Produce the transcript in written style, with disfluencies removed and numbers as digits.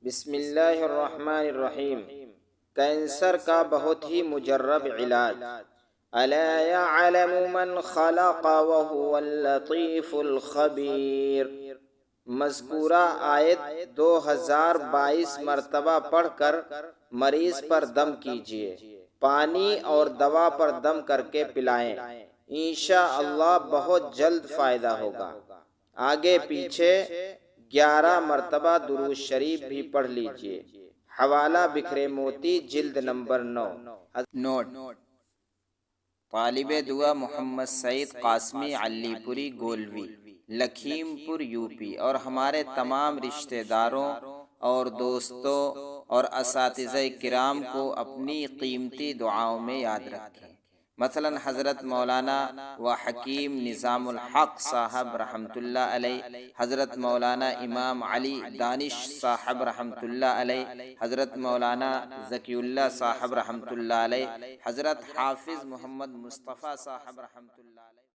بسم اللہ الرحمن الرحیم۔ کینسر کا بہت ہی مجرب علاج۔ الا یعلم من خلق وهو اللطیف الخبیر۔ مذکورہ آیت 2022 مرتبہ پڑھ کر مریض پر دم کیجیے، پانی اور دوا پر دم کر کے پلائیں، انشاءاللہ بہت جلد فائدہ ہوگا۔ آگے پیچھے 11 مرتبہ درود شریف بھی پڑھ لیجئے۔ حوالہ بکھرے موتی، جلد نمبر 9۔ نوٹ: طالب دعا محمد سعید قاسمی علی پوری گولوی، لکھیم پور یو پی، اور ہمارے تمام رشتہ داروں اور دوستوں اور اساتذہ کرام کو اپنی قیمتی دعاؤں میں یاد رکھیں۔ مثلا حضرت مولانا و حکیم نظام الحق صاحب رحمۃ اللہ علیہ، حضرت مولانا امام علی دانش صاحب رحمۃ اللہ علیہ، حضرت مولانا ذکی اللہ صاحب رحمۃ اللہ علیہ، حضرت حافظ محمد مصطفیٰ صاحب رحمۃ اللہ علیہ۔